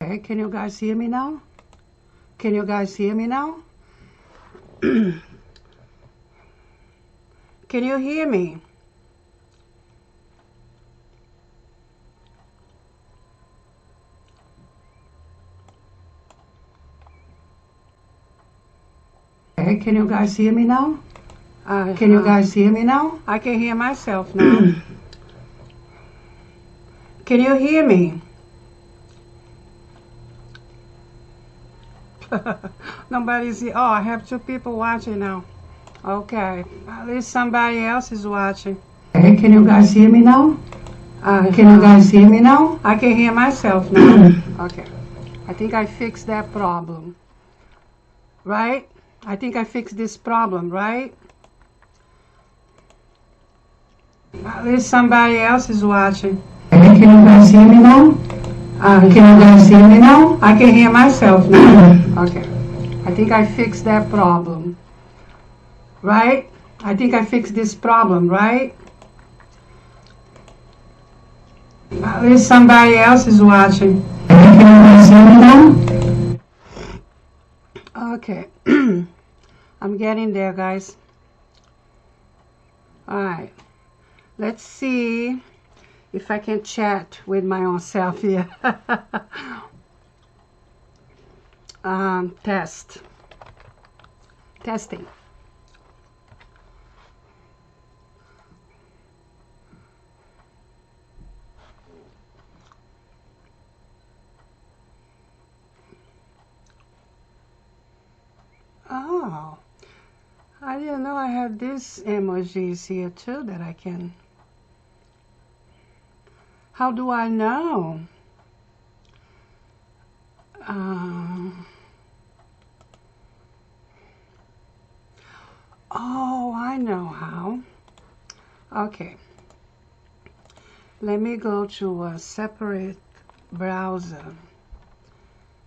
Okay, can you guys hear me now? Can you guys hear me now? Can you hear me? Okay, can you guys hear me now? Can you guys hear me now? I can hear myself now. Can you hear me? Nobody's here. Oh, I have 2 people watching now. Okay, at least somebody else is watching. Okay, can you guys hear me now? Can you guys hear me now? I can hear myself now. Okay, I think I fixed that problem. Right? I think I fixed this problem, right? At least somebody else is watching. Can you guys hear me now? Can you guys hear me now? I can hear myself now. Okay. I think I fixed that problem. Right? I think I fixed this problem, right? At least somebody else is watching. Can you guys hear me now? Okay. I'm getting there, guys. Alright. Let's see if I can chat with my own self here. Testing. Oh, I didn't know I had these emojis here too that I can. How do I know? Oh, I know how. Okay. Let me go to a separate browser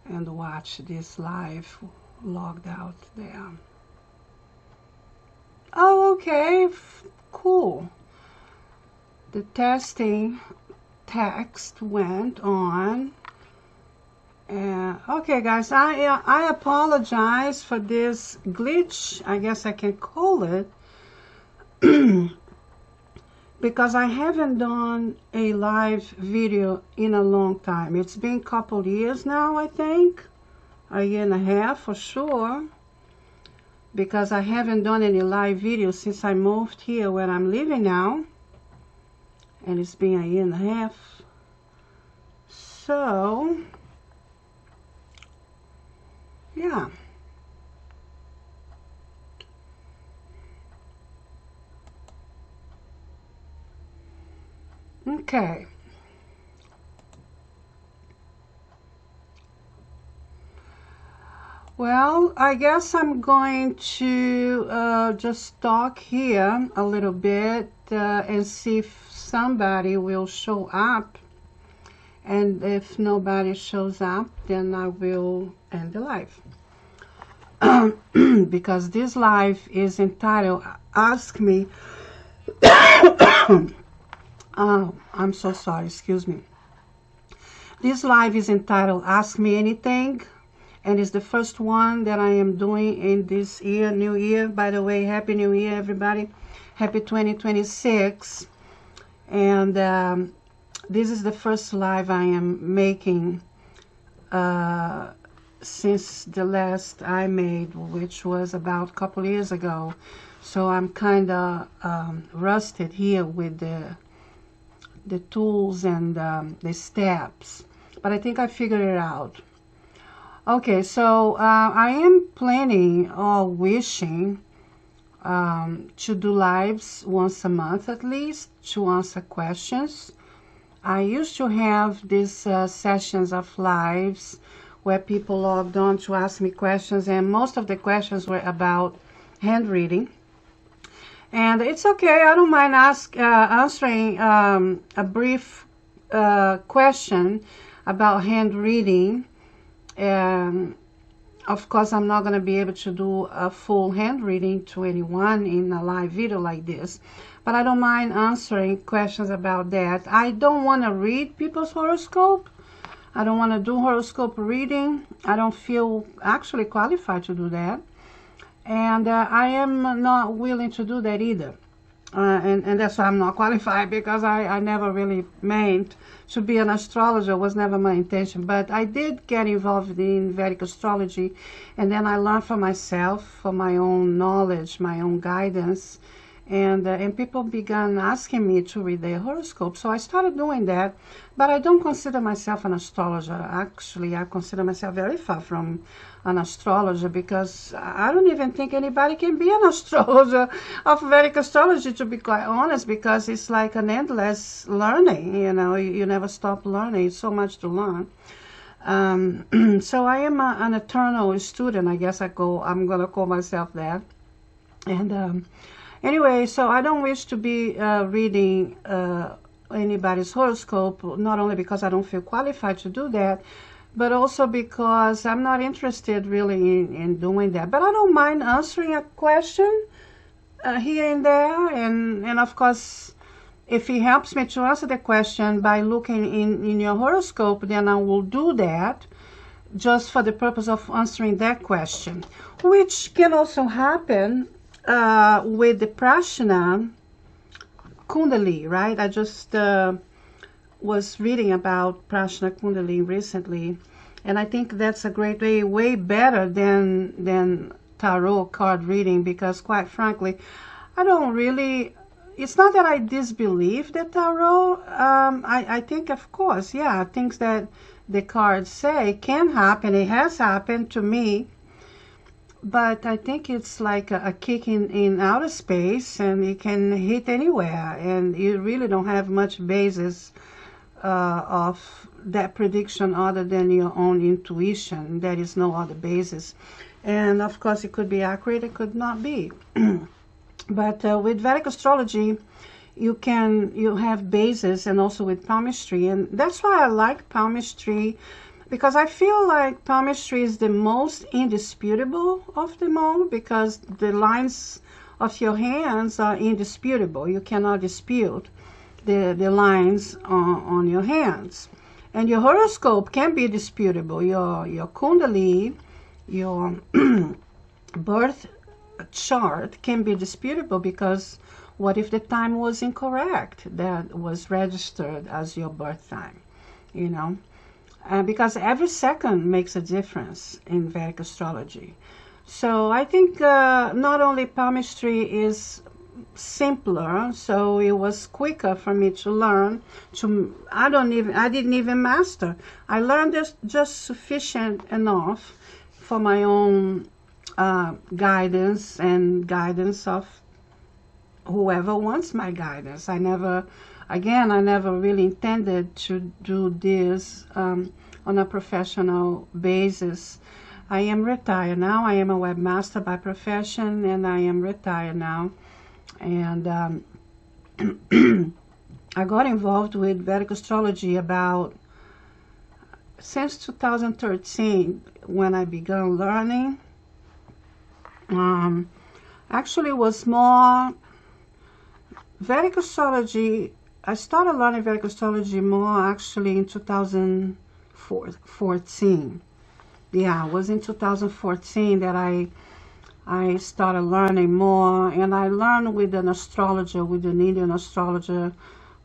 and watch this live logged out there. Oh, okay. Cool. The testing text went on. Okay, guys, I apologize for this glitch, I guess I can call it, because I haven't done a live video in a long time. It's been a couple years now, I think, a year and a half for sure, because I haven't done any live videos since I moved here where I'm living now, and it's been a year and a half. So yeah. Okay. Well, I guess I'm going to just talk here a little bit and see if somebody will show up. And if nobody shows up, then I will end the live. Because this live is entitled Ask Me. Oh, I'm so sorry, excuse me. This live is entitled Ask Me Anything, and it's the first one that I am doing in this year, New Year. By the way, Happy New Year, everybody. Happy 2026. And this is the first live I am making since the last I made, which was about a couple years ago. So I'm kind of rusted here with the tools and the steps, but I think I figured it out. Okay, so I am planning or wishing to do lives once a month at least to answer questions. I used to have these sessions of lives where people logged on to ask me questions, and most of the questions were about hand reading. And it's okay, I don't mind answering a brief question about hand reading. Of course, I'm not going to be able to do a full hand reading to anyone in a live video like this, but I don't mind answering questions about that. I don't want to read people's horoscope. I don't want to do horoscope reading. I don't feel actually qualified to do that. And I am not willing to do that either. And that's why I'm not qualified, because I never really meant to be an astrologer. It was never my intention. But I did get involved in Vedic astrology, and then I learned for myself, for my own knowledge, my own guidance. And people began asking me to read their horoscope. So I started doing that, but I don't consider myself an astrologer. Actually, I consider myself very far from an astrologer, because I don't even think anybody can be an astrologer of Vedic astrology, to be quite honest, because it's like an endless learning. You never stop learning. It's so much to learn. So I am an eternal student, I guess I'm going to call myself that. And anyway, so I don't wish to be reading anybody's horoscope, not only because I don't feel qualified to do that, but also because I'm not interested really in doing that. But I don't mind answering a question here and there, and of course, if it helps me to answer the question by looking in your horoscope, then I will do that, just for the purpose of answering that question, which can also happen with the Prashna Kundali, right? I just was reading about Prashna Kundali recently, and I think that's a great way better than tarot card reading, because quite frankly, I don't really, it's not that I disbelieve the tarot. I think, of course, yeah, things that the cards say can happen. It has happened to me. But I think it's like a kick in outer space, and it can hit anywhere, and you really don't have much basis of that prediction other than your own intuition. There is no other basis. And of course, it could be accurate, it could not be. But with Vedic astrology, you have basis, and also with palmistry. And that's why I like palmistry, because I feel like palmistry is the most indisputable of them all, because the lines of your hands are indisputable. You cannot dispute the lines on your hands. And your horoscope can be disputable. Your kundali, your birth chart can be disputable, because what if the time was incorrect that was registered as your birth time, because every second makes a difference in Vedic astrology. So I think not only palmistry is simpler, so it was quicker for me to learn. I didn't even master. I learned just sufficient enough for my own guidance and guidance of whoever wants my guidance. I never really intended to do this on a professional basis. I am retired now. I am a webmaster by profession, and I am retired now. And I got involved with Vedic astrology since 2013, when I began learning. Actually, it was more Vedic astrology. I started learning Vedic astrology more actually in 2014. Yeah, it was in 2014 that I started learning more, and I learned with an Indian astrologer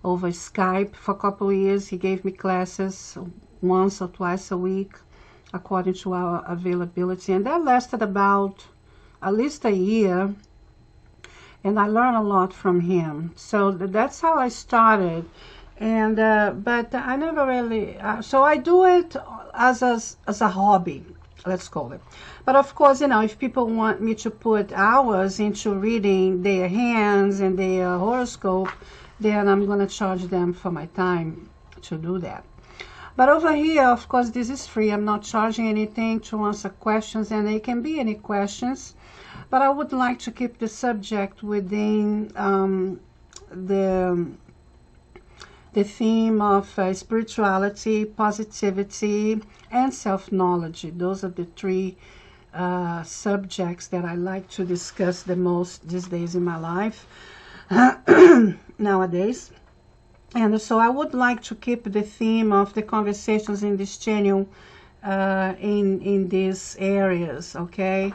over Skype for a couple of years. He gave me classes once or twice a week according to our availability, and that lasted about at least a year, and I learned a lot from him. So that's how I started. And but I never really so I do it as a hobby, let's call it. But of course, if people want me to put hours into reading their hands and their horoscope, then I'm going to charge them for my time to do that. But over here, of course, this is free. I'm not charging anything to answer questions, and there can be any questions. But I would like to keep the subject within the theme of spirituality, positivity, and self-knowledge. Those are the three subjects that I like to discuss the most these days in my life, nowadays. And so I would like to keep the theme of the conversations in this channel in these areas, okay?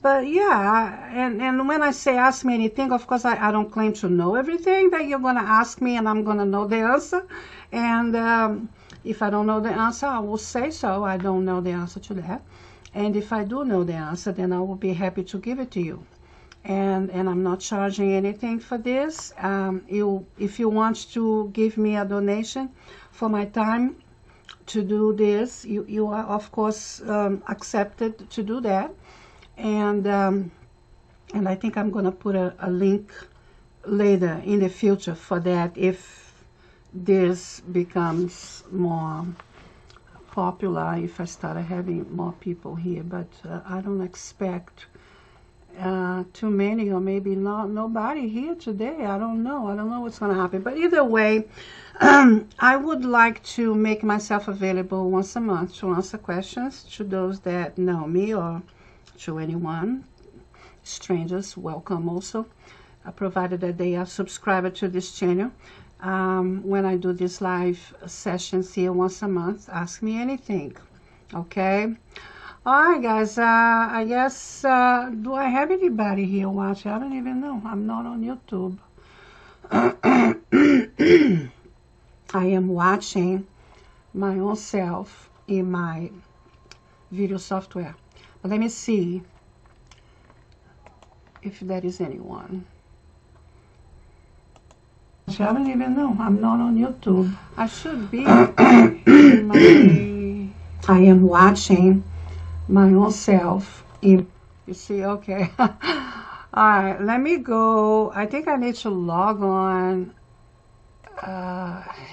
But yeah, and when I say ask me anything, of course, I don't claim to know everything that you're going to ask me, and I'm going to know the answer. And if I don't know the answer, I will say so. I don't know the answer to that. And if I do know the answer, then I will be happy to give it to you. And I'm not charging anything for this. If you want to give me a donation for my time to do this, you are, of course, accepted to do that. And I think I'm going to put a link later in the future for that if this becomes more popular, if I started having more people here. But I don't expect too many, or maybe nobody here today. I don't know what's going to happen. But either way, I would like to make myself available once a month to answer questions to those that know me, or to anyone. Strangers welcome also, provided that they are subscribed to this channel. When I do these live sessions here once a month, ask me anything, okay? All right, guys, I guess, do I have anybody here watching? I don't even know. I'm not on YouTube. I am watching my own self in my video software. But let me see if there is anyone. I don't even know. I'm not on YouTube. I should be in my... I am watching my own self in... You see, okay. All right, let me go. I think I need to log on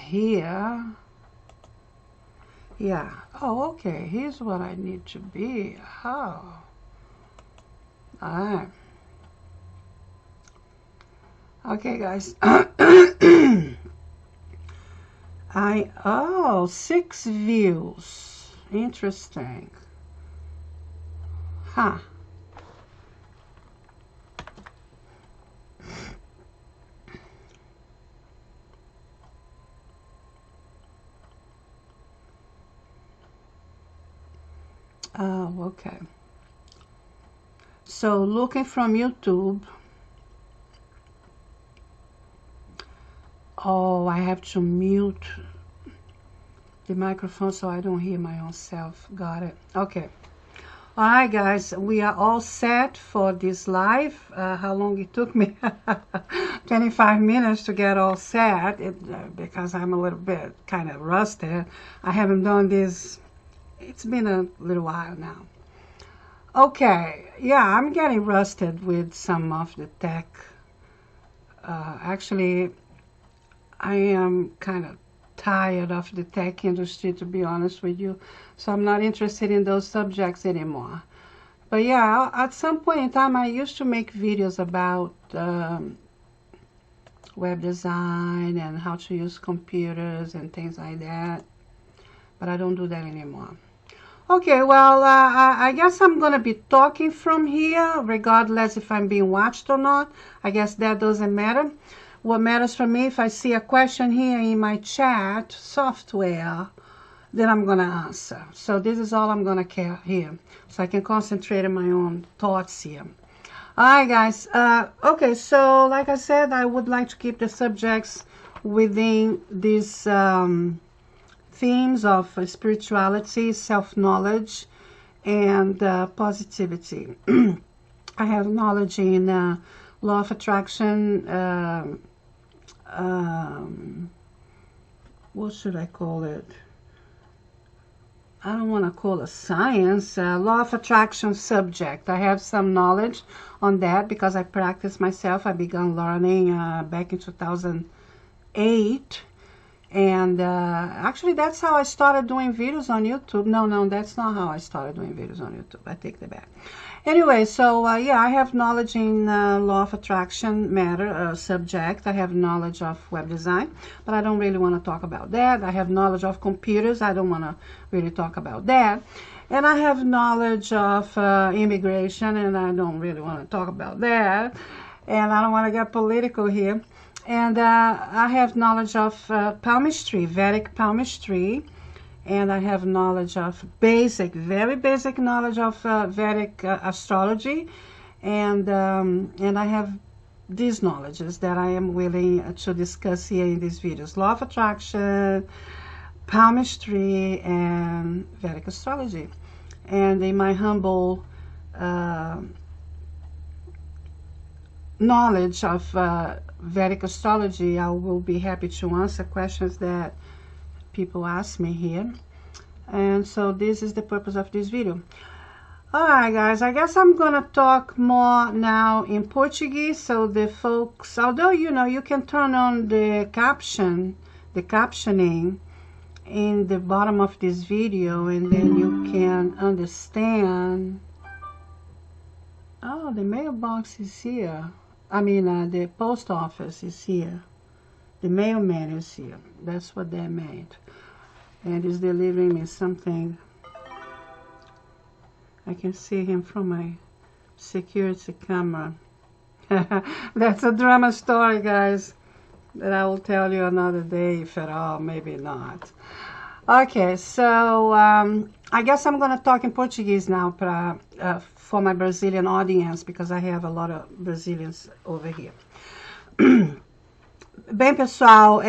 here. Yeah. Oh, okay. Here's what I need to be. Oh. All right. Okay, guys. Oh, 6 views. Interesting. Huh. Oh, okay. So looking from YouTube. Oh, I have to mute the microphone so I don't hear my own self. Got it. Okay. All right, guys, we are all set for this live. How long it took me? 25 minutes to get all set because I'm a little bit kind of rusted. I haven't done this. It's been a little while now. Okay, yeah, I'm getting rusted with some of the tech. Actually, I am kind of tired of the tech industry, to be honest with you. So I'm not interested in those subjects anymore. But yeah, at some point in time, I used to make videos about web design and how to use computers and things like that. But I don't do that anymore. Okay, well, I guess I'm going to be talking from here, regardless if I'm being watched or not. I guess that doesn't matter. What matters for me, if I see a question here in my chat software, then I'm going to answer. So this is all I'm going to care here. So I can concentrate on my own thoughts here. All right, guys. Okay, so like I said, I would like to keep the subjects within these themes of spirituality, self-knowledge, and positivity. I have knowledge in law of attraction, what should I call it? I don't want to call it science, law of attraction subject. I have some knowledge on that because I practice myself. I began learning back in 2008. And actually, that's how I started doing videos on YouTube. No, that's not how I started doing videos on YouTube. I take that back. Anyway, so yeah, I have knowledge in law of attraction matter subject. I have knowledge of web design, but I don't really want to talk about that. I have knowledge of computers. I don't want to really talk about that. And I have knowledge of immigration, and I don't really want to talk about that. And I don't want to get political here. And I have knowledge of palmistry, Vedic palmistry, and I have knowledge of very basic knowledge of Vedic astrology, and I have these knowledges that I am willing to discuss here in these videos: law of attraction, palmistry, and Vedic astrology. And in my humble knowledge of Vedic astrology, I will be happy to answer questions that people ask me here. And so this is the purpose of this video. Alright guys, I guess I'm gonna talk more now in Portuguese, so the folks, although you can turn on the captioning in the bottom of this video, and then you can understand. Oh, the mailbox is here. I mean, the post office is here. The mailman is here. That's what they made. And he's delivering me something. I can see him from my security camera. That's a drama story, guys, that I will tell you another day, if at all, maybe not. Okay, so I guess I'm going to talk in Portuguese now for my Brazilian audience, because I have a lot of Brazilians over here. Bem, pessoal,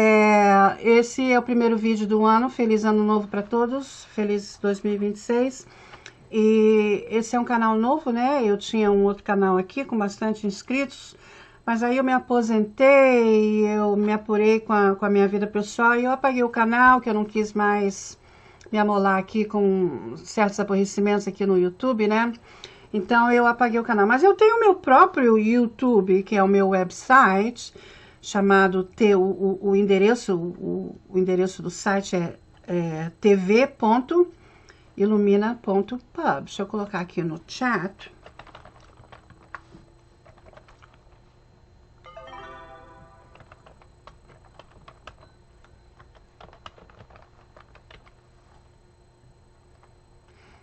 esse é o primeiro vídeo do ano. Feliz Ano Novo para todos. Feliz 2026. E esse é um canal novo, né? Eu tinha um outro canal aqui com bastante inscritos, mas aí eu me aposentei, eu me apurei com a minha vida pessoal e eu apaguei o canal, que eu não quis mais me amolar aqui com certos aborrecimentos aqui no YouTube, né? Então eu apaguei o canal. Mas eu tenho o meu próprio YouTube, que é o meu website, chamado o endereço do site é tv.ilumina.pub. Deixa eu colocar aqui no chat.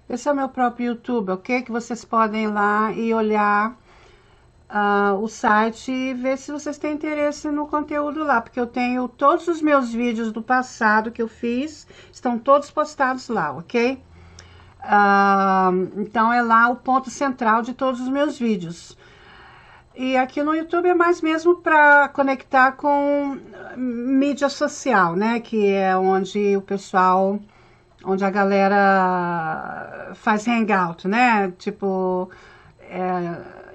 Esse é o meu próprio YouTube, ok? Que vocês podem ir lá e olhar o site e ver se vocês têm interesse no conteúdo lá, porque eu tenho todos os meus vídeos do passado que eu fiz, estão todos postados lá, ok? Então é lá o ponto central de todos os meus vídeos. E aqui no YouTube é mais mesmo para conectar com mídia social, né? Que é onde o pessoal, onde a galera faz hangout, né? Tipo,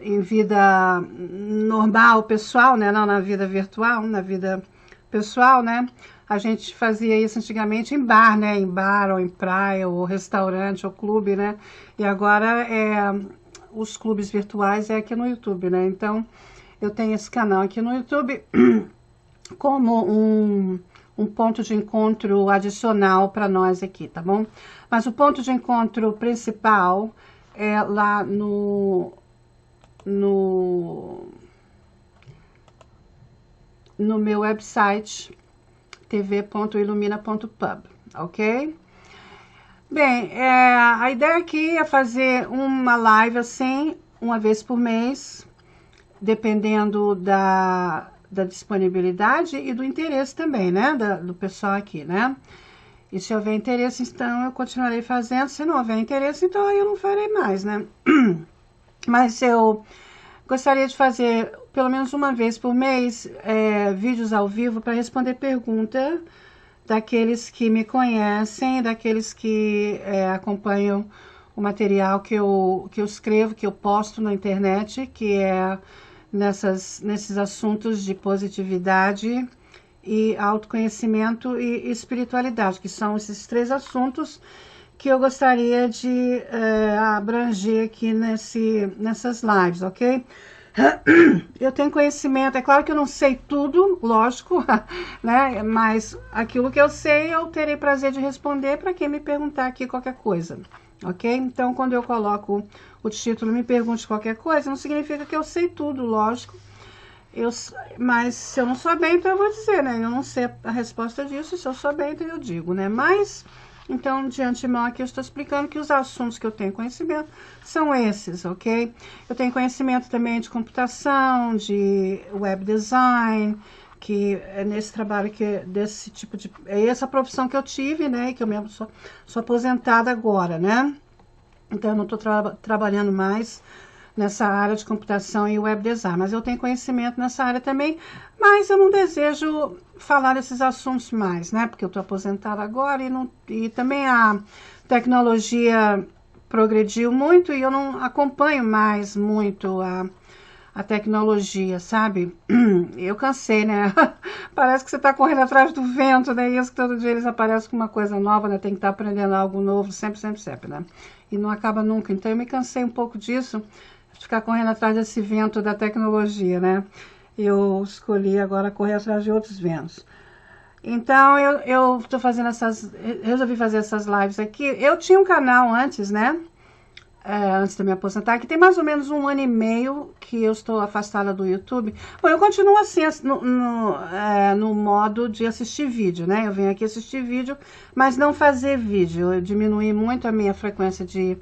em vida normal, pessoal, né? Não na vida virtual, na vida pessoal, né? A gente fazia isso antigamente em bar, né? Em bar, ou em praia, ou restaurante, ou clube, né? E agora os clubes virtuais aqui no YouTube, né? Então, eu tenho esse canal aqui no YouTube como um ponto de encontro adicional para nós aqui, tá bom? Mas o ponto de encontro principal é lá no meu website tv.ilumina.pub, ok? Bem, a ideia aqui é fazer uma live assim, uma vez por mês, dependendo da disponibilidade e do interesse também, né, do pessoal aqui, né? E se houver interesse, então eu continuarei fazendo. Se não houver interesse, então eu não farei mais, né? Mas eu gostaria de fazer pelo menos uma vez por mês vídeos ao vivo para responder perguntas daqueles que me conhecem, daqueles que acompanham o material que eu escrevo, que eu posto na internet, que é nesses assuntos de positividade e autoconhecimento e espiritualidade, que são esses três assuntos que eu gostaria de abranger aqui nessas lives, ok? Eu tenho conhecimento, é claro que eu não sei tudo, lógico, né? Mas aquilo que eu sei, eu terei prazer de responder para quem me perguntar aqui qualquer coisa, ok? Então, quando eu coloco o título, me pergunte qualquer coisa, não significa que eu sei tudo, lógico. Mas se eu não souber, então eu vou dizer, né? Eu não sei a resposta disso, se eu souber, então eu digo, né? Mas, então, de antemão aqui eu estou explicando que os assuntos que eu tenho conhecimento são esses, ok? Eu tenho conhecimento também de computação, de web design, que é nesse trabalho, desse tipo de... É essa profissão que eu tive, né? Que eu mesmo sou aposentada agora, né? Então, eu não estou trabalhando mais nessa área de computação e web design, mas eu tenho conhecimento nessa área também, mas eu não desejo falar desses assuntos mais, né? Porque eu estou aposentada agora e também a tecnologia progrediu muito e eu não acompanho mais muito a tecnologia, sabe? Eu cansei, né? Parece que você está correndo atrás do vento, né? Isso que todo dia eles aparecem com uma coisa nova, né? Tem que estar aprendendo algo novo, sempre, né? E não acaba nunca. Então eu me cansei um pouco disso, de ficar correndo atrás desse vento da tecnologia, né? Eu escolhi agora correr atrás de outros ventos. Então eu estou fazendo resolvi fazer essas lives aqui. Eu tinha um canal antes, né? Antes de me aposentar, que tem mais ou menos 1 ano e meio que eu estou afastada do YouTube. Bom, eu continuo assim, no modo de assistir vídeo, né? Eu venho aqui assistir vídeo, mas não fazer vídeo. Eu diminuí muito a minha frequência de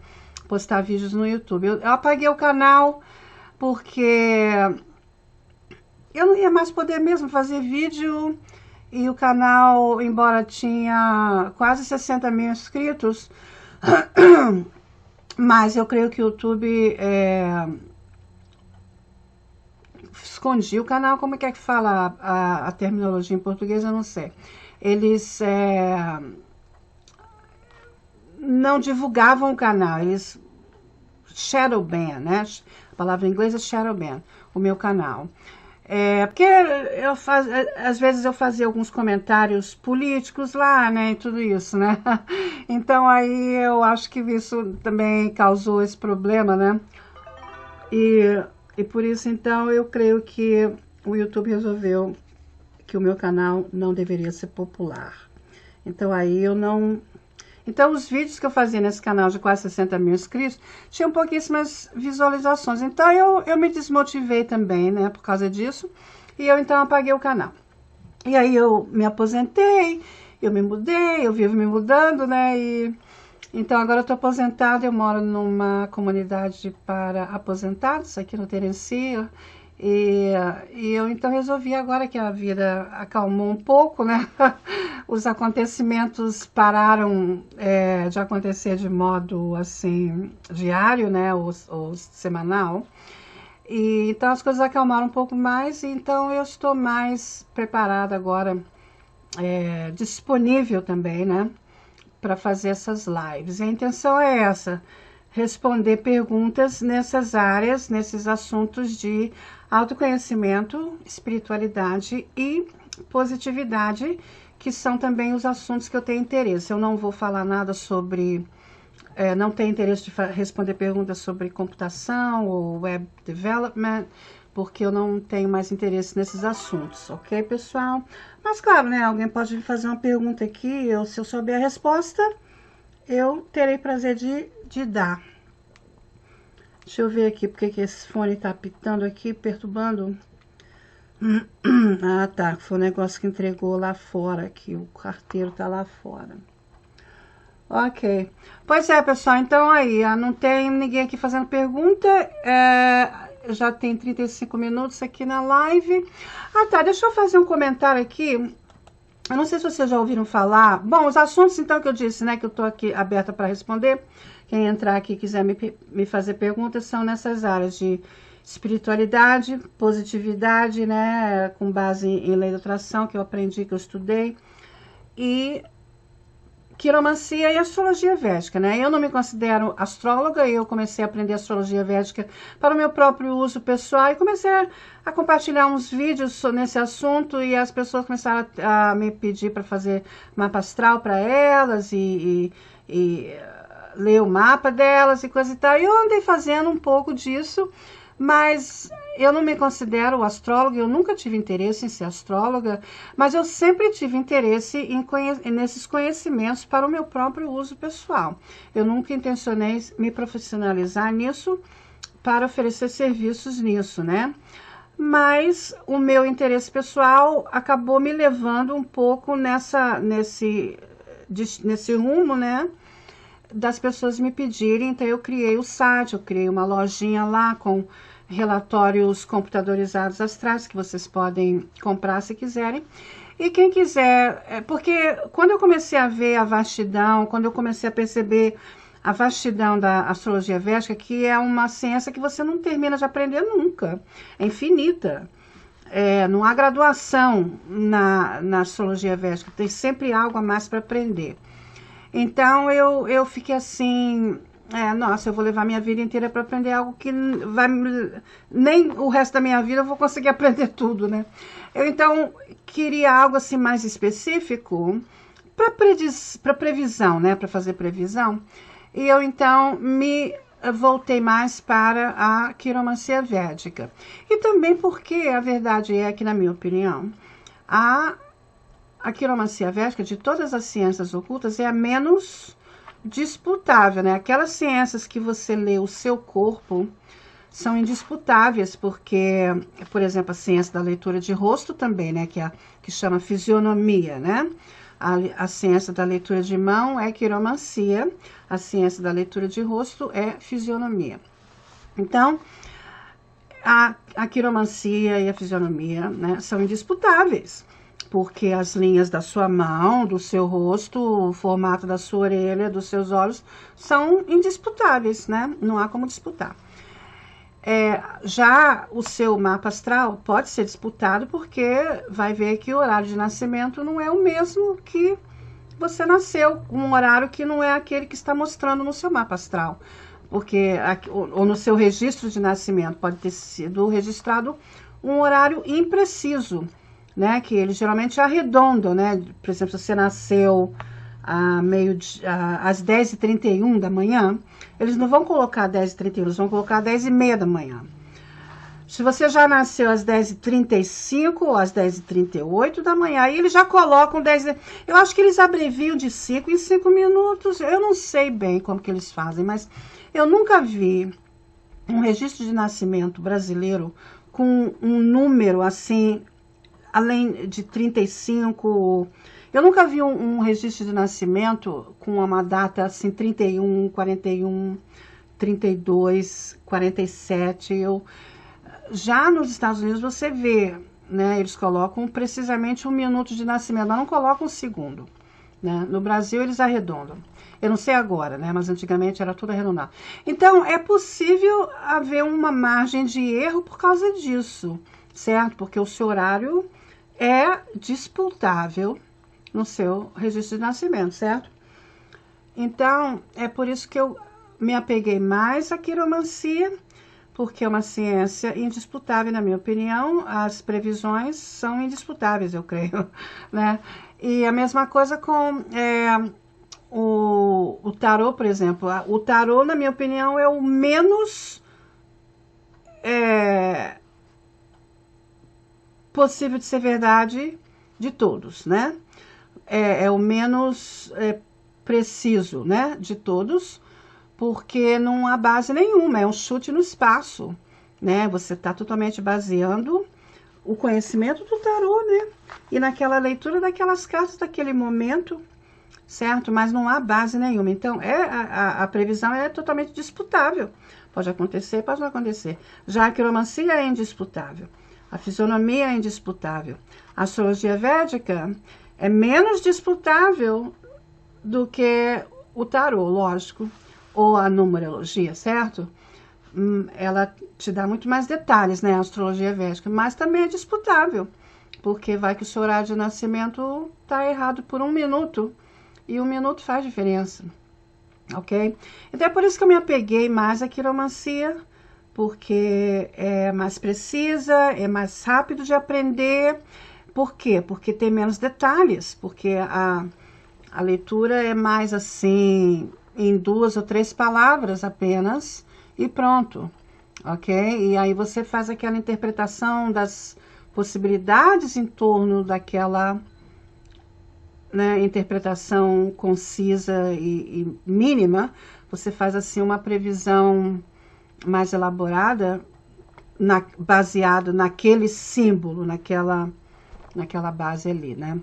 postar vídeos no YouTube. Eu apaguei o canal porque eu não ia mais poder mesmo fazer vídeo, e o canal, embora tinha quase 60 mil inscritos, mas eu creio que o YouTube escondia o canal. Como é que fala a terminologia em português? Eu não sei. Eles não divulgavam o canal, eles shadow ban, né? A palavra em inglês é shadow ban, o meu canal. Porque às vezes eu fazia alguns comentários políticos lá, né, e tudo isso, né? Então aí eu acho que isso também causou esse problema, né? E por isso, então, eu creio que o YouTube resolveu que o meu canal não deveria ser popular. Então aí eu não... Então, os vídeos que eu fazia nesse canal de quase 60 mil inscritos tinham pouquíssimas visualizações. Então, eu me desmotivei também, né, por causa disso. E eu, então, apaguei o canal. E aí, eu me aposentei, eu me mudei, eu vivo me mudando, né, então, agora eu tô aposentada, eu moro numa comunidade para aposentados, aqui no Tennessee. E eu então resolvi, agora que a vida acalmou um pouco, né? Os acontecimentos pararam de acontecer de modo assim diário, né? Ou semanal. E então as coisas acalmaram um pouco mais, e então eu estou mais preparada agora, disponível também, né? Para fazer essas lives. A intenção é essa: responder perguntas nessas áreas, nesses assuntos de autoconhecimento, espiritualidade e positividade, que são também os assuntos que eu tenho interesse. Eu não vou falar nada sobre... não tenho interesse de responder perguntas sobre computação ou web development, porque eu não tenho mais interesse nesses assuntos, ok, pessoal? Mas, claro, né, alguém pode me fazer uma pergunta aqui, se eu souber a resposta, eu terei prazer de dar. Deixa eu ver aqui, porque que esse fone tá apitando aqui, perturbando. Ah, tá, foi um negócio que entregou lá fora, aqui, o carteiro tá lá fora. Ok. Pois é, pessoal, então aí, não tem ninguém aqui fazendo pergunta, já tem 35 minutos aqui na live. Ah, tá, deixa eu fazer um comentário aqui. Eu não sei se vocês já ouviram falar. Bom, os assuntos, então, que eu disse, né, que eu tô aqui aberta para responder. Quem entrar aqui e quiser me fazer perguntas, são nessas áreas de espiritualidade, positividade, né, com base em lei da atração, que eu aprendi, que eu estudei, e quiromancia e astrologia védica, né? Eu não me considero astróloga, eu comecei a aprender astrologia védica para o meu próprio uso pessoal e comecei a compartilhar uns vídeos nesse assunto, e as pessoas começaram a me pedir para fazer mapa astral para elas e ler o mapa delas e coisa e tal. E eu andei fazendo um pouco disso, mas eu não me considero astróloga, eu nunca tive interesse em ser astróloga, mas eu sempre tive interesse nesses conhecimentos para o meu próprio uso pessoal. Eu nunca intencionei me profissionalizar nisso para oferecer serviços nisso, né? Mas o meu interesse pessoal acabou me levando um pouco nesse rumo, né? Das pessoas me pedirem. Então eu criei o site, eu criei uma lojinha lá com relatórios computadorizados astrais que vocês podem comprar se quiserem. E quem quiser, porque quando eu comecei a ver a vastidão, quando eu comecei a perceber a vastidão da astrologia védica, que é uma ciência que você não termina de aprender nunca, é infinita. Não há graduação na astrologia védica, tem sempre algo a mais para aprender. Então eu fiquei assim, nossa, eu vou levar minha vida inteira para aprender algo que nem o resto da minha vida eu vou conseguir aprender tudo, né? Eu então queria algo assim mais específico para previsão, né? Para fazer previsão. E eu então me voltei mais para a quiromancia védica. E também porque a verdade é que, na minha opinião, a quiromancia védica, de todas as ciências ocultas, é a menos disputável, né? Aquelas ciências que você lê o seu corpo são indisputáveis, porque, por exemplo, a ciência da leitura de rosto também, né? Que chama fisionomia, né? A ciência da leitura de mão é quiromancia, a ciência da leitura de rosto é fisionomia. Então, a quiromancia e a fisionomia, né, são indisputáveis, porque as linhas da sua mão, do seu rosto, o formato da sua orelha, dos seus olhos, são indisputáveis, né? Não há como disputar. Já o seu mapa astral pode ser disputado, porque vai ver que o horário de nascimento não é o mesmo que você nasceu, um horário que não é aquele que está mostrando no seu mapa astral. Porque, ou no seu registro de nascimento, pode ter sido registrado um horário impreciso, né? Que eles geralmente arredondam, né? Por exemplo, se você nasceu às 10h31 da manhã, eles não vão colocar 10h31, eles vão colocar 10h30 da manhã. Se você já nasceu às 10h35 ou às 10h38 da manhã, aí eles já colocam 10h... Eu acho que eles abreviam de 5 em 5 minutos. Eu não sei bem como que eles fazem, mas eu nunca vi um registro de nascimento brasileiro com um número assim, além de 35... Eu nunca vi um registro de nascimento com uma data assim, 31, 41, 32, 47. Já nos Estados Unidos você vê, né? Eles colocam precisamente 1 minuto de nascimento, mas não colocam um segundo, né? No Brasil eles arredondam. Eu não sei agora, né? Mas antigamente era tudo arredondado. Então é possível haver uma margem de erro por causa disso, certo? Porque o seu horário é disputável no seu registro de nascimento, certo? Então, é por isso que eu me apeguei mais à quiromancia, porque é uma ciência indisputável, na minha opinião. As previsões são indisputáveis, eu creio, né? E a mesma coisa com o tarô, por exemplo. O tarô, na minha opinião, é o menos possível de ser verdade de todos, né? É o menos preciso, né, de todos, porque não há base nenhuma, é um chute no espaço, né? Você está totalmente baseando o conhecimento do tarô, né? E naquela leitura daquelas cartas daquele momento, certo? Mas não há base nenhuma. Então, a previsão é totalmente disputável. Pode acontecer, pode não acontecer. Já a quiromancia é indisputável. A fisionomia é indisputável. A astrologia védica é menos disputável do que o tarô, lógico, ou a numerologia, certo? Ela te dá muito mais detalhes, né, a astrologia védica, mas também é disputável, porque vai que o seu horário de nascimento está errado por 1 minuto, e 1 minuto faz diferença, ok? Então é por isso que eu me apeguei mais à quiromancia, porque é mais precisa, é mais rápido de aprender. Por quê? Porque tem menos detalhes, porque a leitura é mais assim, em 2 ou 3 palavras apenas, e pronto, ok? E aí você faz aquela interpretação das possibilidades em torno daquela, né, interpretação concisa e mínima. Você faz assim uma previsão mais elaborada, baseado naquele símbolo, naquela base ali, né?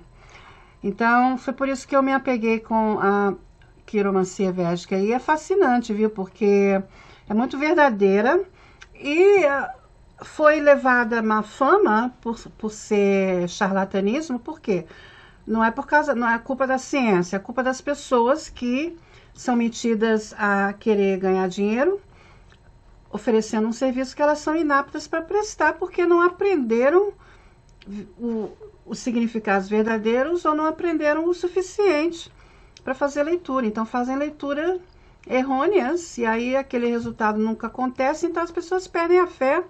Então, foi por isso que eu me apeguei com a quiromancia védica. E é fascinante, viu? Porque é muito verdadeira E foi levada a má fama por ser charlatanismo, por quê? Não é culpa da ciência, é culpa das pessoas que são metidas a querer ganhar dinheiro, oferecendo um serviço que elas são inaptas para prestar, porque não aprenderam os significados verdadeiros ou não aprenderam o suficiente para fazer leitura. Então fazem leitura errôneas e aí aquele resultado nunca acontece, então as pessoas perdem a fé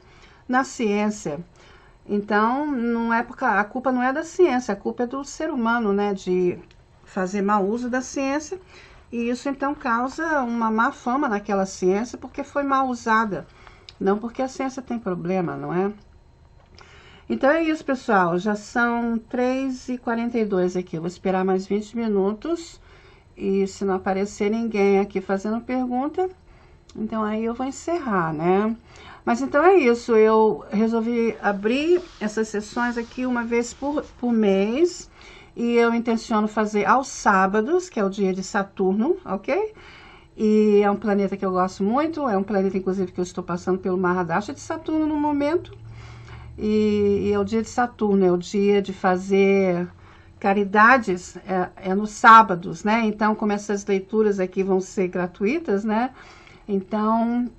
na ciência. Então não é porque a culpa não é da ciência, a culpa é do ser humano, né, de fazer mau uso da ciência, e isso então causa uma má fama naquela ciência porque foi mal usada, não porque a ciência tem problema, não é? Então é isso, pessoal, já são 3h42 aqui, eu vou esperar mais 20 minutos, e se não aparecer ninguém aqui fazendo pergunta, então aí eu vou encerrar, né? Mas então é isso, eu resolvi abrir essas sessões aqui uma vez por mês, e eu intenciono fazer aos sábados, que é o dia de Saturno, ok? E é um planeta que eu gosto muito, é um planeta inclusive que eu estou passando pelo Mahadasha de Saturno no momento, e é o dia de Saturno, é o dia de fazer caridades, é nos sábados, né? Então, como essas leituras aqui vão ser gratuitas, né? Então,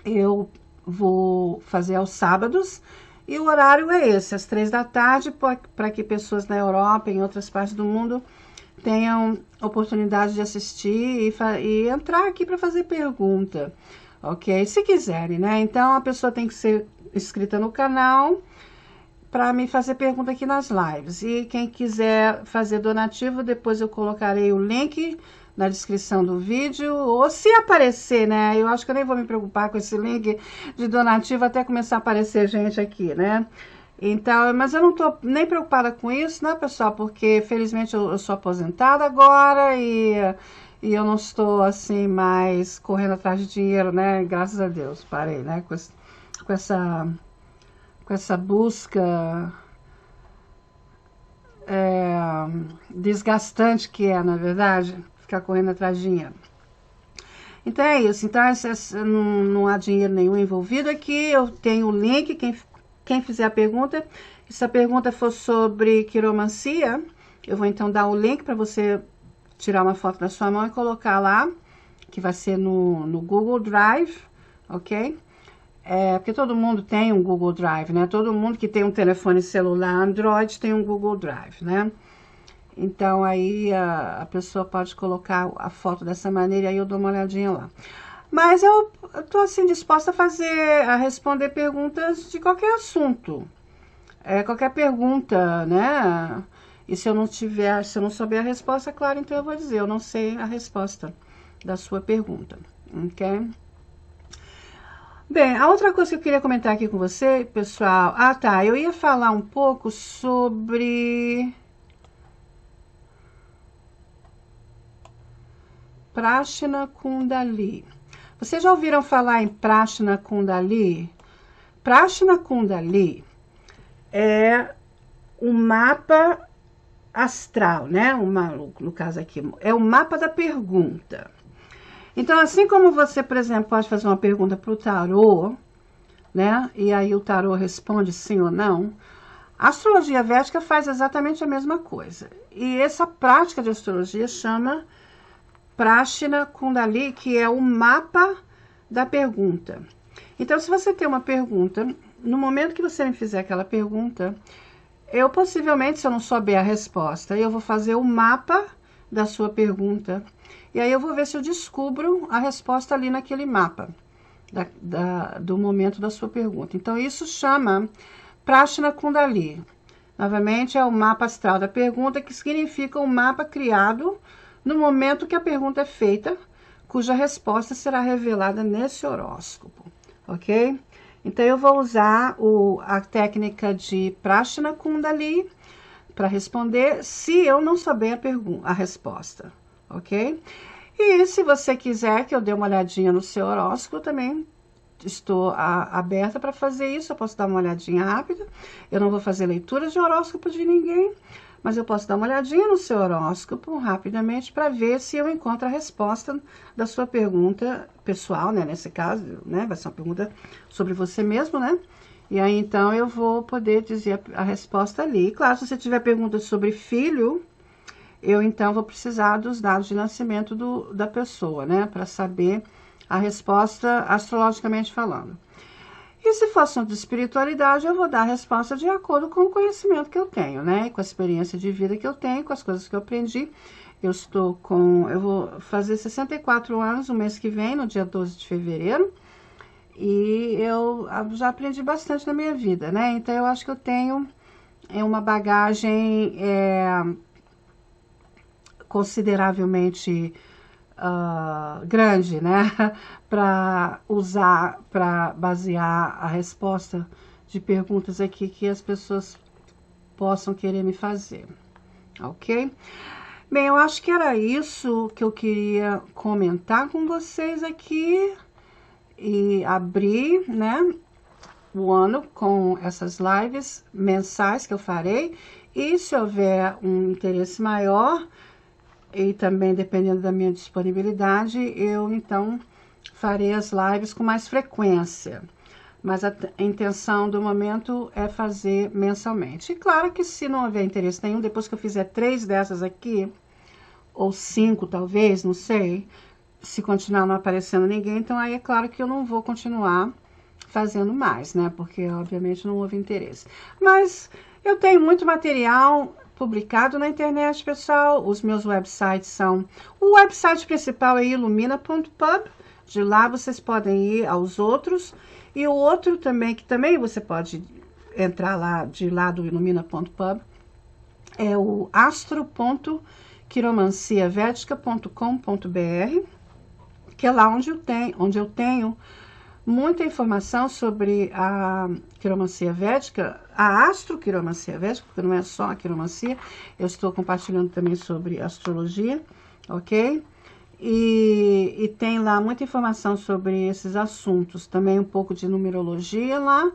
eu vou fazer aos sábados, e o horário é esse, às 3 da tarde, para que pessoas na Europa e em outras partes do mundo tenham oportunidade de assistir e entrar aqui para fazer pergunta, ok? Se quiserem, né? Então, a pessoa tem que ser inscrita no canal para me fazer pergunta aqui nas lives. E quem quiser fazer donativo, depois eu colocarei o link na descrição do vídeo, ou se aparecer, né? Eu acho que eu nem vou me preocupar com esse link de donativo até começar a aparecer gente aqui, né? Então, mas eu não tô nem preocupada com isso, né, pessoal? Porque felizmente eu sou aposentada agora e eu não estou assim mais correndo atrás de dinheiro, né? Graças a Deus, parei, né? Com essa busca desgastante que é, na verdade, ficar correndo atrás de dinheiro. Então é isso, então não há dinheiro nenhum envolvido aqui, eu tenho o link, quem fizer a pergunta, se a pergunta for sobre quiromancia, eu vou então dar o link para você tirar uma foto da sua mão e colocar lá, que vai ser no Google Drive, ok? Porque todo mundo tem um Google Drive, né? Todo mundo que tem um telefone celular Android tem um Google Drive, né? Então, aí a pessoa pode colocar a foto dessa maneira e aí eu dou uma olhadinha lá. Mas eu tô assim disposta a responder perguntas de qualquer assunto. Qualquer pergunta, né? E se eu não souber a resposta, claro, então eu vou dizer, eu não sei a resposta da sua pergunta, ok? Bem, a outra coisa que eu queria comentar aqui com você, pessoal... Ah, tá, eu ia falar um pouco sobre... Prashna Kundalini. Vocês já ouviram falar em Prashna Kundalini? Prashna Kundalini é um mapa astral, né? No caso aqui, é o mapa da pergunta. Então, assim como você, por exemplo, pode fazer uma pergunta para o tarô, né? E aí o tarô responde sim ou não. A astrologia védica faz exatamente a mesma coisa. E essa prática de astrologia chama Prashna Kundalini, que é o mapa da pergunta. Então, se você tem uma pergunta, no momento que você me fizer aquela pergunta, eu possivelmente, se eu não souber a resposta, eu vou fazer o mapa da sua pergunta. E aí eu vou ver se eu descubro a resposta ali naquele mapa do momento da sua pergunta. Então, isso chama Prashna Kundalini. Novamente, é o mapa astral da pergunta, que significa um mapa criado no momento que a pergunta é feita, cuja resposta será revelada nesse horóscopo, ok? Então, eu vou usar a técnica de Prashna Kundalini para responder se eu não souber a resposta, ok? E se você quiser que eu dê uma olhadinha no seu horóscopo, eu também estou aberta para fazer isso. Eu posso dar uma olhadinha rápida. Eu não vou fazer leitura de horóscopo de ninguém, mas eu posso dar uma olhadinha no seu horóscopo rapidamente para ver se eu encontro a resposta da sua pergunta pessoal, né? Nesse caso, né? Vai ser uma pergunta sobre você mesmo, né? E aí, então, eu vou poder dizer a resposta ali. Claro, se você tiver perguntas sobre filho, eu, então, vou precisar dos dados de nascimento da pessoa, né? Para saber a resposta astrologicamente falando. E se for assunto de espiritualidade, eu vou dar a resposta de acordo com o conhecimento que eu tenho, né? Com a experiência de vida que eu tenho, com as coisas que eu aprendi. Eu vou fazer 64 anos no mês que vem, no dia 12 de fevereiro. E eu já aprendi bastante na minha vida, né? Então, eu acho que eu tenho uma bagagem consideravelmente grande, né? Para usar, para basear a resposta de perguntas aqui que as pessoas possam querer me fazer, ok? Bem, eu acho que era isso que eu queria comentar com vocês aqui e abrir, né, o ano com essas lives mensais que eu farei. E se houver um interesse maior, e também dependendo da minha disponibilidade, eu então farei as lives com mais frequência. Mas a intenção do momento é fazer mensalmente. E claro que se não houver interesse nenhum, depois que eu fizer 3 dessas aqui, ou 5 talvez, não sei, se continuar não aparecendo ninguém, então aí é claro que eu não vou continuar fazendo mais, né? Porque obviamente não houve interesse. Mas eu tenho muito material publicado na internet, pessoal. Os meus websites são... O website principal é ilumina.pub. De lá vocês podem ir aos outros. E o outro também, que também você pode entrar lá, de lá do ilumina.pub, é o astro.quiromanciavedica.com.br, que é lá onde eu tenho muita informação sobre a quiromancia védica, a astroquiromancia védica, porque não é só a quiromancia, eu estou compartilhando também sobre astrologia, ok? E tem lá muita informação sobre esses assuntos, também um pouco de numerologia lá,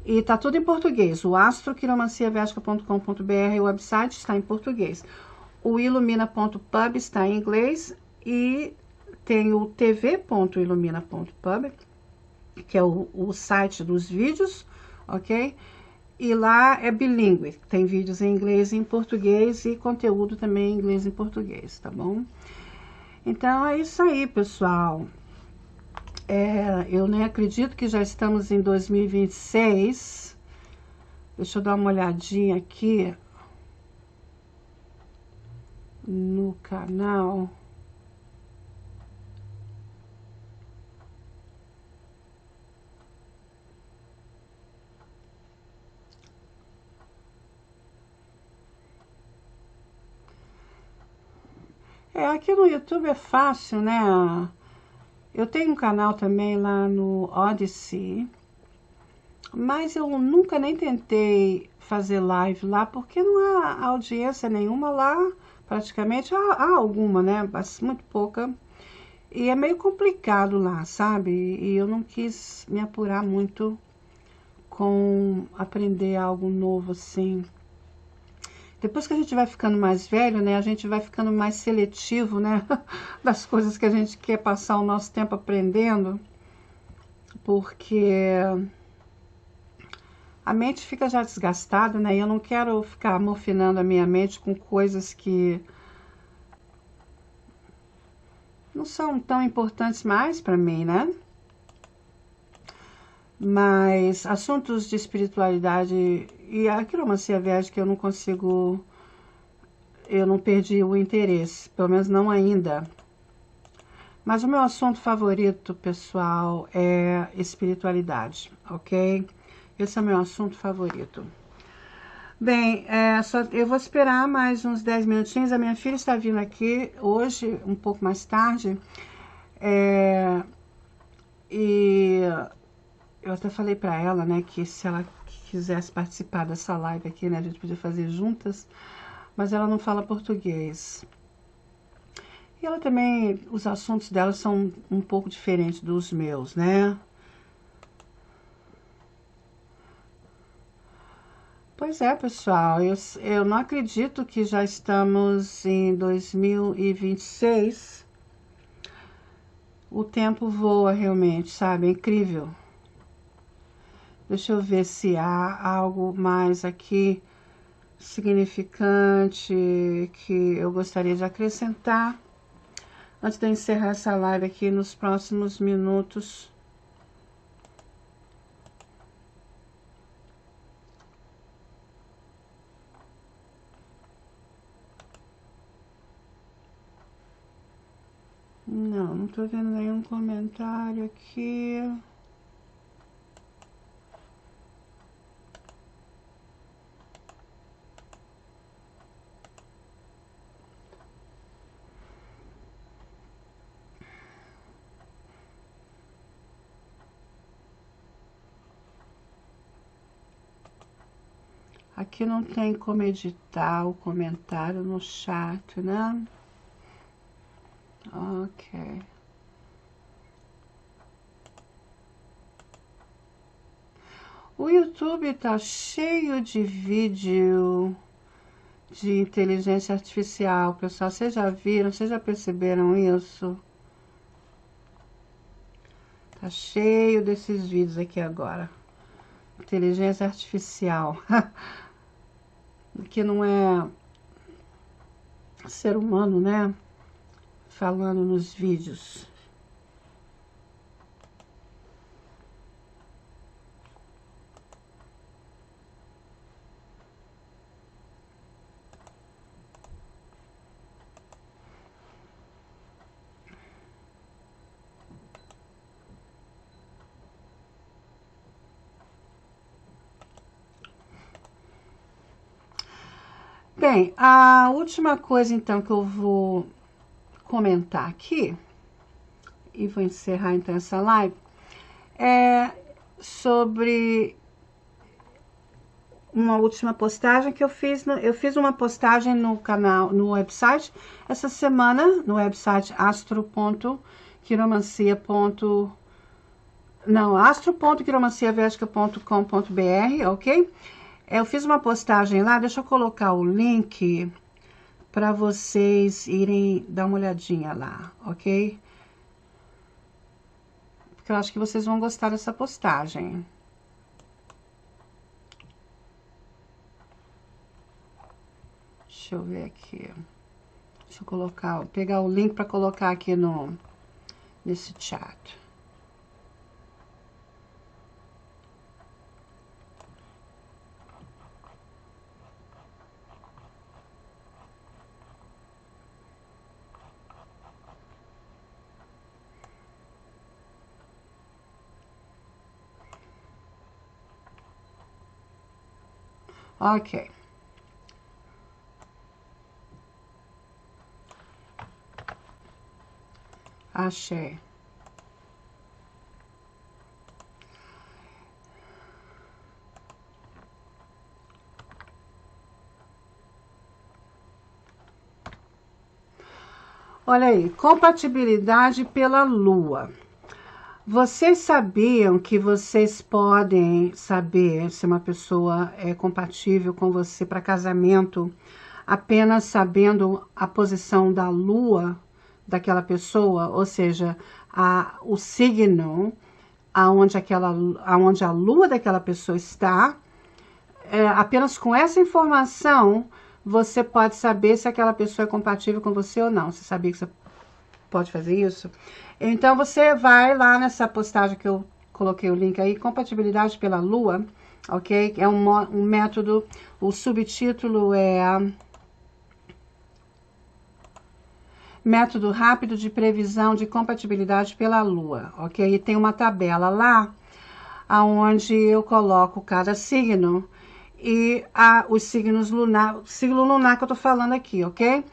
e tá tudo em português. O astroquiromanciavedica.com.br, o website está em português. O ilumina.pub está em inglês e tem o tv.ilumina.pub, que é o site dos vídeos, ok? E lá é bilíngue, tem vídeos em inglês e em português e conteúdo também em inglês e em português, tá bom? Então é isso aí, pessoal. Eu nem acredito que já estamos em 2026. Deixa eu dar uma olhadinha aqui no canal. Aqui no YouTube é fácil, né? Eu tenho um canal também lá no Odyssey, mas eu nunca nem tentei fazer live lá, porque não há audiência nenhuma lá, praticamente. Há alguma, né? Mas muito pouca. E é meio complicado lá, sabe? E eu não quis me apurar muito com aprender algo novo, assim. Depois que a gente vai ficando mais velho, né, a gente vai ficando mais seletivo, né, das coisas que a gente quer passar o nosso tempo aprendendo, porque a mente fica já desgastada, né, e eu não quero ficar amofinando a minha mente com coisas que não são tão importantes mais para mim, né. Mas assuntos de espiritualidade e a quiromancia védica eu não consigo, eu não perdi o interesse, pelo menos não ainda. Mas o meu assunto favorito, pessoal, é espiritualidade, ok? Esse é o meu assunto favorito. Bem, eu vou esperar mais uns 10 minutinhos. A minha filha está vindo aqui hoje, um pouco mais tarde. E eu até falei para ela, né, que se ela quisesse participar dessa live aqui, né, a gente podia fazer juntas, mas ela não fala português. E ela também, os assuntos dela são um pouco diferentes dos meus, né? Pois é, pessoal, eu não acredito que já estamos em 2026. O tempo voa realmente, sabe? É incrível. Deixa eu ver se há algo mais aqui significante que eu gostaria de acrescentar antes de eu encerrar essa live aqui nos próximos minutos. Não tô vendo nenhum comentário aqui. Aqui não tem como editar o comentário no chat, né? Ok. O YouTube tá cheio de vídeo de inteligência artificial, pessoal. Vocês já viram? Vocês já perceberam isso? Tá cheio desses vídeos aqui agora. Inteligência artificial. Que não é ser humano, né? Falando nos vídeos. Bem, a última coisa então que eu vou comentar aqui, e vou encerrar então essa live, é sobre uma última postagem que eu fiz. Eu fiz uma postagem no canal, no website, essa semana, no website astro.quiromanciavédica.com.br, ok? Eu fiz uma postagem lá, deixa eu colocar o link para vocês irem dar uma olhadinha lá, ok? Porque eu acho que vocês vão gostar dessa postagem. Deixa eu ver aqui. Deixa eu colocar, pegar o link para colocar aqui nesse chat. Ok. Achei. Olha aí, compatibilidade pela Lua. Vocês sabiam que vocês podem saber se uma pessoa é compatível com você para casamento apenas sabendo a posição da Lua daquela pessoa, ou seja, o signo aonde a Lua daquela pessoa está? Apenas com essa informação você pode saber se aquela pessoa é compatível com você ou não. Você sabia que você pode fazer isso? Então, você vai lá nessa postagem que eu coloquei o link aí, compatibilidade pela Lua, ok? É um método, o subtítulo é método rápido de previsão de compatibilidade pela Lua, ok? E tem uma tabela lá, onde eu coloco cada signo e os signos lunar, signo lunar que eu tô falando aqui, ok?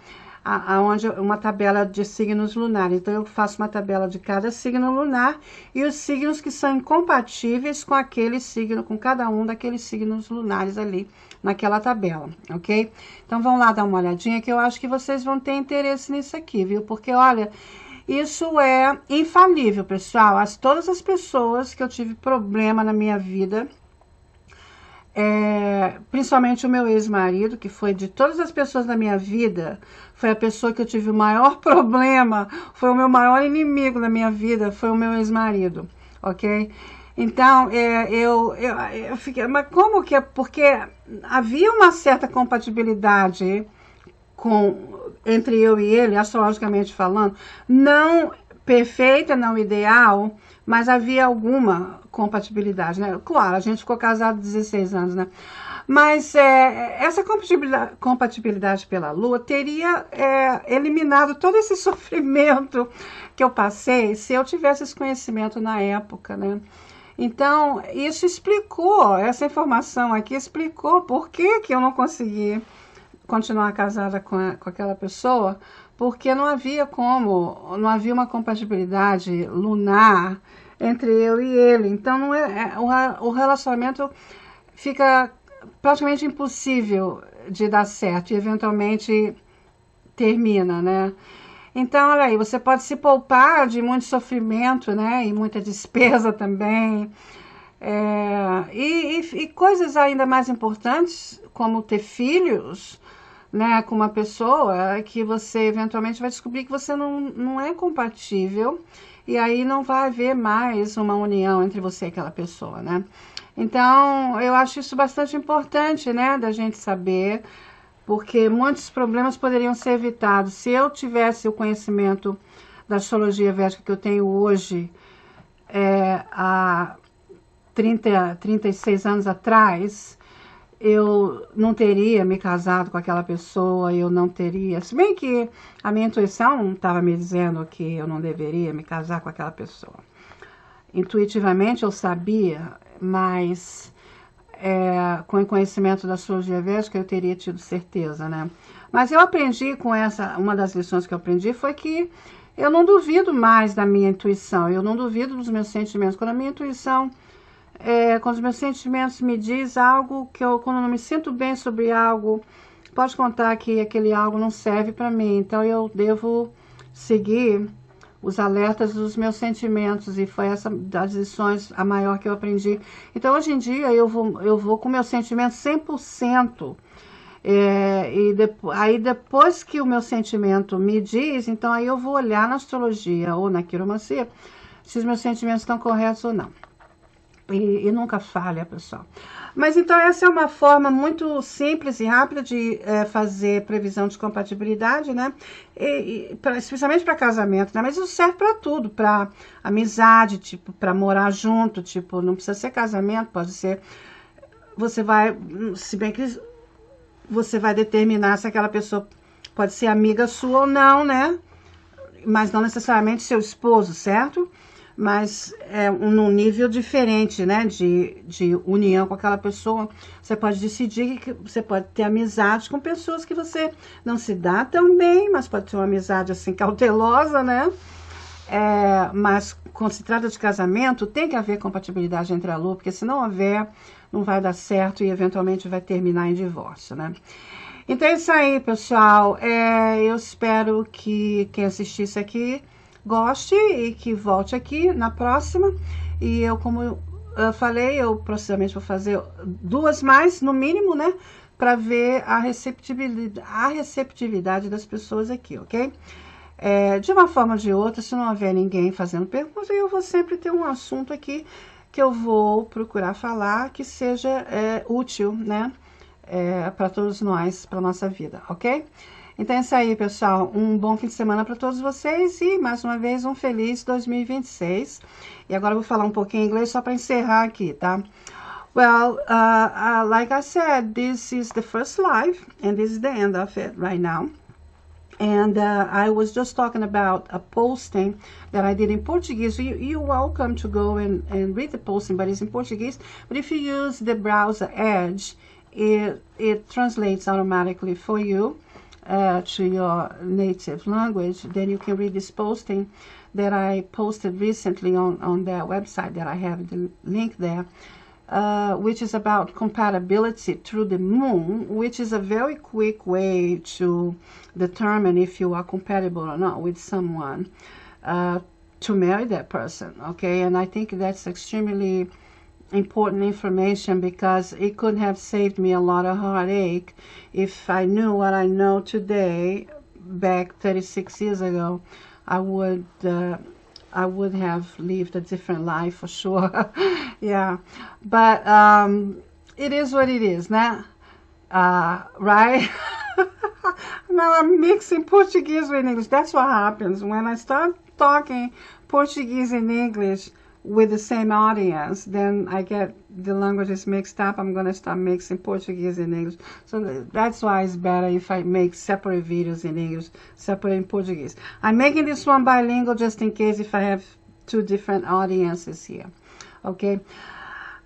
Onde uma tabela de signos lunares. Então, eu faço uma tabela de cada signo lunar e os signos que são incompatíveis com aquele signo, com cada um daqueles signos lunares ali naquela tabela, ok? Então, vão lá dar uma olhadinha que eu acho que vocês vão ter interesse nisso aqui, viu? Porque, olha, isso é infalível, pessoal. Todas as pessoas que eu tive problema na minha vida, principalmente o meu ex-marido, que foi de todas as pessoas da minha vida, foi a pessoa que eu tive o maior problema, foi o meu maior inimigo na minha vida, foi o meu ex-marido, ok? Então, eu fiquei, mas como que é? Porque havia uma certa compatibilidade entre eu e ele, astrologicamente falando, não perfeita, não ideal, mas havia alguma compatibilidade, né? Claro, a gente ficou casado 16 anos, né? Mas essa compatibilidade pela Lua teria eliminado todo esse sofrimento que eu passei se eu tivesse esse conhecimento na época, né? Então, isso explicou, essa informação aqui explicou por que eu não consegui continuar casada com aquela pessoa, porque não havia não havia uma compatibilidade lunar entre eu e ele. Então, o relacionamento fica praticamente impossível de dar certo e eventualmente termina, né? Então, olha aí, você pode se poupar de muito sofrimento, né? E muita despesa também. E coisas ainda mais importantes, como ter filhos, né, com uma pessoa que você eventualmente vai descobrir que você não é compatível e aí não vai haver mais uma união entre você e aquela pessoa, né? Então, eu acho isso bastante importante, né, da gente saber, porque muitos problemas poderiam ser evitados. Se eu tivesse o conhecimento da astrologia védica que eu tenho hoje, há 36 anos atrás, eu não teria me casado com aquela pessoa, eu não teria... Se bem que a minha intuição estava me dizendo que eu não deveria me casar com aquela pessoa. Intuitivamente eu sabia, mas com o conhecimento da astrologia védica eu teria tido certeza, né? Mas eu aprendi com uma das lições que eu aprendi foi que eu não duvido mais da minha intuição, eu não duvido dos meus sentimentos. Quando a minha intuição... quando os meus sentimentos me diz algo, quando eu não me sinto bem sobre algo, pode contar que aquele algo não serve para mim. Então eu devo seguir os alertas dos meus sentimentos, e foi essa das lições a maior que eu aprendi. Então hoje em dia eu vou com meus sentimentos 100%. Aí depois que o meu sentimento me diz, então aí eu vou olhar na astrologia ou na quiromancia se os meus sentimentos estão corretos ou não. E nunca falha, pessoal. Mas então essa é uma forma muito simples e rápida de fazer previsão de compatibilidade, né? Especialmente para casamento, né? Mas isso serve para tudo, para amizade, tipo, para morar junto, tipo, não precisa ser casamento, pode ser... Você vai, se bem que você vai determinar se aquela pessoa pode ser amiga sua ou não, né? Mas não necessariamente seu esposo, certo? Mas num nível diferente, né, de união com aquela pessoa. Você pode decidir que você pode ter amizade com pessoas que você não se dá tão bem, mas pode ter uma amizade assim cautelosa, né? Mas quando se trata de casamento, tem que haver compatibilidade entre a Lua, porque se não houver, não vai dar certo e eventualmente vai terminar em divórcio, né? Então é isso aí, pessoal. Eu espero que quem assistisse aqui goste e que volte aqui na próxima. E eu, como eu falei, eu possivelmente vou fazer 2 mais, no mínimo, né? Para ver a receptividade das pessoas aqui, ok? De uma forma ou de outra, se não houver ninguém fazendo perguntas, eu vou sempre ter um assunto aqui que eu vou procurar falar que seja útil, né? Para todos nós, para nossa vida, ok? Então é isso aí, pessoal. Um bom fim de semana para todos vocês e, mais uma vez, um feliz 2026. E agora eu vou falar um pouquinho em inglês só para encerrar aqui, tá? Well, like I said, this is the first live, and this is the end of it right now. And I was just talking about a posting that I did in Portuguese. You're welcome to go and read the posting, but it's in Portuguese. But if you use the browser Edge, it translates automatically for you to your native language. Then you can read this posting that I posted recently on their website that I have the link there. Which is about compatibility through the moon, which is a very quick way to determine if you are compatible or not with someone to marry that person, okay? And I think that's extremely important information, because it could have saved me a lot of heartache if I knew what I know today back 36 years ago. I would have lived a different life for sure. Yeah, but it is what it is, now, right? Now I'm mixing Portuguese with English. That's what happens when I start talking Portuguese and English with the same audience. Then I get the languages mixed up. I'm going to start mixing Portuguese and English. So that's why it's better if I make separate videos in English, separate in Portuguese. I'm making this one bilingual just in case if I have two different audiences here. Okay.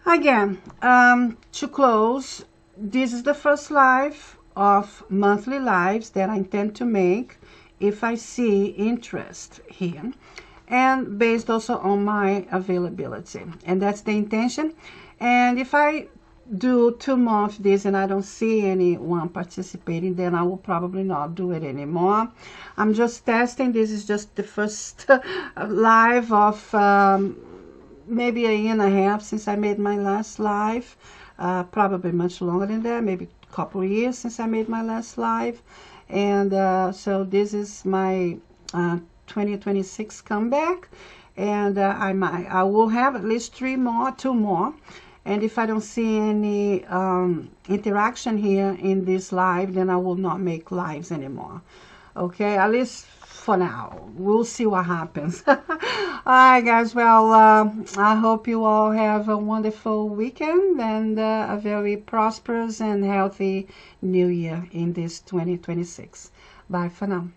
Again, to close, this is the first live of monthly lives that I intend to make if I see interest here, and based also on my availability, and that's the intention. And if I do 2 more of this and I don't see anyone participating, then I will probably not do it anymore. I'm just testing. This is just the first live of maybe a year and a half since I made my last live, probably much longer than that, maybe a couple of years since I made my last live. And so this is my 2026 comeback, and I will have at least 2 more, and if I don't see any interaction here in this live, then I will not make lives anymore. Okay, at least for now. We'll see what happens. All right, guys. Well, I hope you all have a wonderful weekend and a very prosperous and healthy new year in this 2026. Bye for now.